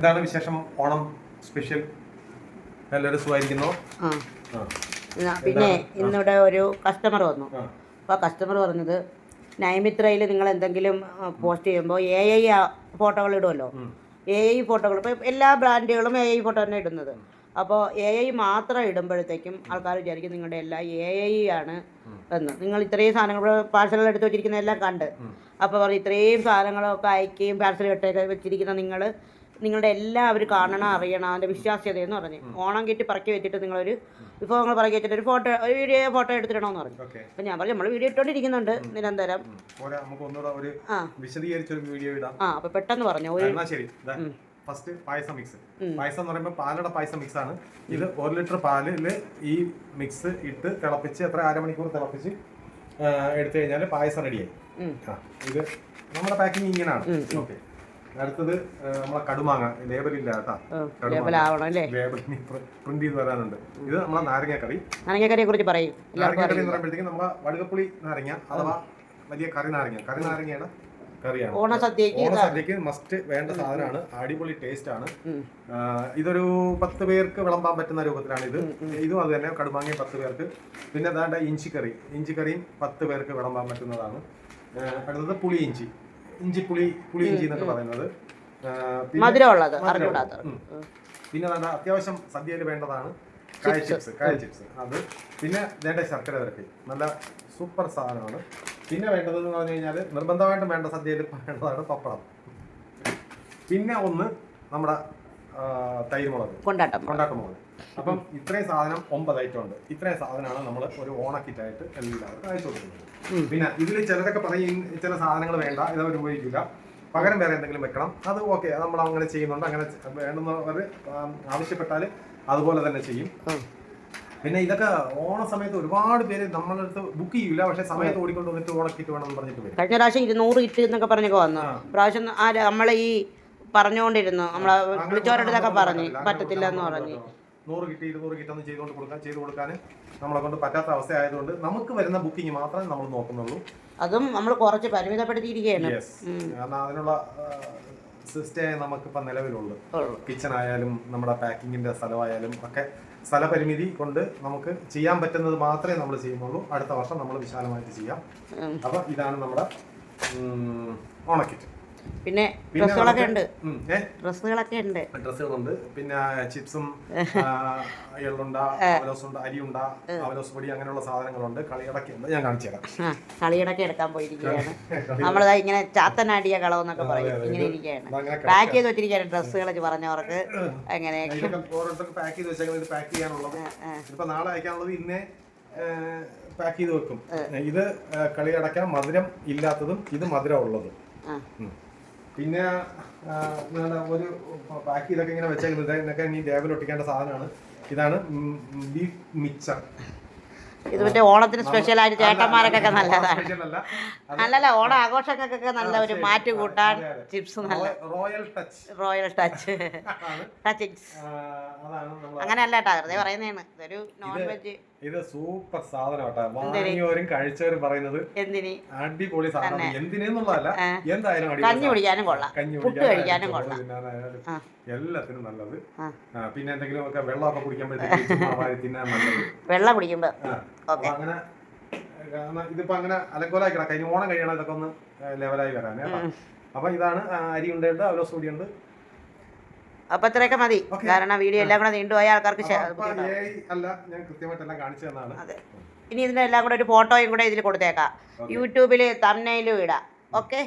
എന്താണ് വിശേഷം? ഓണം സ്പെഷ്യൽ എല്ലാവരും സുഖമായിരിക്കുന്നു. പിന്നെ ഇന്നിവിടെ ഒരു കസ്റ്റമർ വന്നു. അപ്പോൾ കസ്റ്റമർ പറഞ്ഞത് നൈമിത്രയിൽ നിങ്ങൾ എന്തെങ്കിലും പോസ്റ്റ് ചെയ്യുമ്പോൾ AI ഫോട്ടോകൾ ഇടുമല്ലോ. AI ഫോട്ടോകൾ ഇപ്പോൾ എല്ലാ ബ്രാൻഡുകളും AI ഫോട്ടോ തന്നെ ഇടുന്നത്. അപ്പോൾ AI മാത്രം ഇടുമ്പോഴത്തേക്കും ആൾക്കാർ വിചാരിക്കും നിങ്ങളുടെ എല്ലാം AI ആണ് എന്ന്. നിങ്ങൾ ഇത്രയും സാധനങ്ങൾ പാഴ്സലുകൾ എടുത്ത് വെച്ചിരിക്കുന്ന എല്ലാം കണ്ട് അപ്പോൾ പറയും ഇത്രയും സാധനങ്ങളൊക്കെ അയക്കുകയും പാഴ്സൽ കെട്ടൊക്കെ വെച്ചിരിക്കുന്ന നിങ്ങളുടെ എല്ലാം അവർ കാണണം, അറിയണം, അതിൻ്റെ വിശ്വാസ്യതയെന്ന് പറഞ്ഞ് ഓണം കിട്ടി പറക്കി വെച്ചിട്ട് നിങ്ങളൊരു വിഭവങ്ങൾ പറക്കി വെച്ചിട്ട് ഒരു ഫോട്ടോ എടുത്തിടണമെന്ന് പറഞ്ഞു. അപ്പം ഞാൻ പറഞ്ഞു നമ്മൾ വീഡിയോ ഇട്ടുകൊണ്ടിരിക്കുന്നുണ്ട് നിരന്തരം. അപ്പോൾ പെട്ടെന്ന് പറഞ്ഞു ഫസ്റ്റ് പായസം മിക്സ്. പായസം എന്ന് പറയുമ്പോൾ പാലയുടെ പായസം മിക്സ് ആണ് ഇത്. 1 ലിറ്റർ പാലില് ഈ മിക്സ് ഇട്ട് തിളപ്പിച്ച് അരമണിക്കൂർ തിളപ്പിച്ച് എടുത്തു കഴിഞ്ഞാൽ പായസം റെഡിയായി. ഇത് നമ്മുടെ പാക്കിങ് ഇങ്ങനെയാണ്. ഓക്കെ, അടുത്തത് നമ്മളെ കടുമാങ്ങ ലേബലില്ല കേട്ടോ, പ്രിന്റ് ചെയ്ത് വരാനുണ്ട്. ഇത് നമ്മളെ നാരങ്ങക്കറിയെ കുറിച്ച് പറയും. നാരങ്ങക്കറി എന്ന് പറയുമ്പോഴത്തേക്കും നമ്മളെ വടുകപ്പുളി നാരങ്ങ അഥവാ വലിയ കറിനാരങ്ങയുടെ കറിയാണ്. ഓണസദ്യക്ക് മസ്റ്റ് വേണ്ട സാധനമാണ്. അടിപൊളി ടേസ്റ്റ് ആണ്. ഇതൊരു 10 പേർക്ക് വിളമ്പാൻ പറ്റുന്ന രൂപത്തിലാണ് ഇത്. ഇതും അത് തന്നെ, കടുമാങ്ങയും 10 പേർക്ക്. പിന്നെ അതാണ്ട് ഇഞ്ചിക്കറിയും 10 പേർക്ക് വിളമ്പാൻ പറ്റുന്നതാണ്. അടുത്തത് പുളിയിഞ്ചി എന്നൊക്കെ പറയുന്നത് പിന്നെ അത്യാവശ്യം സദ്യയിൽ വേണ്ടതാണ് കായ ചിപ്സ് അത്. പിന്നെ വേണ്ട ശർക്കര വരട്ടി, നല്ല സൂപ്പർ സാധനമാണ്. പിന്നെ വേണ്ടതെന്ന് പറഞ്ഞു കഴിഞ്ഞാൽ നിർബന്ധമായിട്ടും വേണ്ട സദ്യയിൽ വേണ്ടതാണ് പപ്പടം. പിന്നെ ഒന്ന് നമ്മുടെ തൈരുമുളക്, കൊണ്ടാട്ടമുളക്. അപ്പം ഇത്രയും സാധനം 9 ഐറ്റം ഉണ്ട്. ഇത്രയും സാധനമാണ് നമ്മൾ ഒരു ഓണക്കിറ്റായിട്ട് എല്ലാവരും അയച്ചു കൊടുക്കുന്നത്. പിന്നെ ഇതിൽ ചിലരൊക്കെ പറയും ചില സാധനങ്ങൾ വേണ്ട, ഇതവർ ഉപയോഗിക്കില്ല, പകരം വേറെ എന്തെങ്കിലും വെക്കണം. അത് ഓക്കെ, നമ്മൾ അങ്ങനെ ചെയ്യുന്നുണ്ട്. അങ്ങനെ വേണ്ടുന്നവർ ആവശ്യപ്പെട്ടാൽ അതുപോലെ തന്നെ ചെയ്യും. പിന്നെ ഇതൊക്കെ ഓണ സമയത്ത് ഒരുപാട് പേര് നമ്മളെ അടുത്ത് ബുക്ക് ചെയ്യൂല, പക്ഷെ സമയത്ത് ഓടിക്കൊണ്ട് വന്നിട്ട് ഓണക്കിറ്റ് വേണമെന്ന് പറഞ്ഞിട്ട് വരും. കഴിഞ്ഞ പ്രാവശ്യം 200 കിറ്റ് എന്നൊക്കെ പറഞ്ഞൊക്കെ വന്നു. പ്രാവശ്യം നമ്മളെ ഈ പറഞ്ഞുകൊണ്ടിരുന്നു, നമ്മളെ വിളിച്ചവരുടെ പറഞ്ഞു പറ്റത്തില്ല എന്ന് പറഞ്ഞു. 100 കിറ്റ് 200 കിറ്റൊന്നും ചെയ്ത് കൊടുക്കാൻ നമ്മളെ കൊണ്ട് പറ്റാത്ത അവസ്ഥ ആയതുകൊണ്ട് നമുക്ക് വരുന്ന ബുക്കിംഗ് മാത്രമേ നമ്മൾ നോക്കുന്നുള്ളൂ. അതും നമ്മൾ കുറച്ച് പരിമിതപ്പെടുത്തിയിരിക്കുകയാണ്. കാരണം അതിനുള്ള സിസ്റ്റമേ നമുക്കിപ്പോൾ നിലവിലുള്ളൂ. കിച്ചൺ ആയാലും നമ്മുടെ പാക്കിങ്ങിന്റെ സ്ഥലമായാലും ഒക്കെ സ്ഥലപരിമിതി കൊണ്ട് നമുക്ക് ചെയ്യാൻ പറ്റുന്നത് മാത്രമേ നമ്മൾ ചെയ്യുന്നുള്ളൂ. അടുത്ത വർഷം നമ്മൾ വിശാലമായിട്ട് ചെയ്യാം. അപ്പൊ ഇതാണ് നമ്മുടെ ഓണക്കിറ്റ്. പിന്നെ ഡ്രസ്സുകളൊക്കെ ഉണ്ട്. പിന്നെ ചിപ്സും എള്ളുണ്ട, അരിയുണ്ട, അവലോസ് പൊടി, അങ്ങനെയുള്ള സാധനങ്ങളുണ്ട്. കളിയടക്ക ഉണ്ട്, ഞാൻ കാണിച്ചു തരാം. കളിയടക്ക എടുക്കാൻ പോയിരിക്കുകയാണ്. നമ്മളിതാ ഇങ്ങനെ ചാത്തനാടിയ കളവെന്നൊക്കെ പറയും. ഇങ്ങനെ ഇരിക്കുകയാണ്, പാക്ക് ചെയ്ത് വെച്ചിരിക്കുകയാണ് ഡ്രസ്സുകൾ പറഞ്ഞവർക്ക്. അങ്ങനെ ഓരോരുത്തർക്ക് പാക്ക് ചെയ്ത് വെച്ചാൽ ഇത് പാക്ക് ചെയ്യാനുള്ളത് ഇപ്പൊ നാളെ അയക്കാനുള്ളത് ഇന്നേ പാക്ക് ചെയ്ത് വെക്കും. ഇത് കളിയടക്ക മധുരം ഇല്ലാത്തതും ഇത് മധുരം ഉള്ളതും. പിന്നെ ഒരു പാക്ക് ചെയ്തൊക്കെ ഇങ്ങനെ വെച്ചേക്കുന്നത് ഇതിനൊക്കെ ഇനി ലേബൽ ഒട്ടിക്കേണ്ട സാധനമാണ്. ഇതാണ് ബീഫ് മിക്സർ. ഇത് മറ്റേ ഓണത്തിന് സ്പെഷ്യലായിട്ട് ചേട്ടന്മാരൊക്കെ നല്ലതാണ്. നല്ലല്ല ഓണ ആഘോഷങ്ങൾക്കൊക്കെ നല്ല ഒരു മാറ്റ് കൂട്ടാൻ ചിപ്സ്, നല്ല റോയൽ ടച്ച് അങ്ങനെയല്ല കേട്ടോ, വെറുതെ പറയുന്നതാണ്. ഇതൊരു നോൺ വെജ്. ഇത് സൂപ്പർ സാധനം കേട്ടോ. വാങ്ങിയവരും കഴിച്ചവരും പറയുന്നത് അടിപൊളി സാധനം. എന്തിനെന്നുള്ളതല്ല, എന്തായാലും കഞ്ഞി കുടിക്കാനും കൊള്ളാം, പുട്ട് കഴിക്കാനും കൊള്ളാം, എല്ലാത്തിനും നല്ലത്. പിന്നെ എന്തെങ്കിലും ഒക്കെ വെള്ളമൊക്കെ കുടിക്കുമ്പോഴത്തേക്ക് തിന്നാൻ നല്ലത്. വെള്ളം കുടിക്കുമ്പോ അങ്ങനെ ഇതിപ്പോ അങ്ങനെ അലങ്കോലായി കിടക്കാം. ഇനി ഓണം കഴിയണം ഇതൊക്കെ ഒന്ന് ലെവലായി വരാൻ. അപ്പൊ ഇതാണ് അരി ഉണ്ട്, അവലോസ് പൊടിയുണ്ട്. അപ്പൊ ഇത്രയൊക്കെ മതി, കാരണം വീഡിയോ എല്ലാം കൂടെ നീണ്ടുപോയ ആൾക്കാർക്ക് അല്ല, ഞാൻ കൃത്യമായിട്ടെല്ലാം കാണിച്ചു തന്നാണ്. ഇനി ഇതിന്റെ എല്ലാം കൂടെ ഒരു ഫോട്ടോയും കൂടെ ഇതിൽ കൊടുത്തേക്കാം. യൂട്യൂബിൽ തംബ്നെയിലും ഇടാം. ഓക്കെ.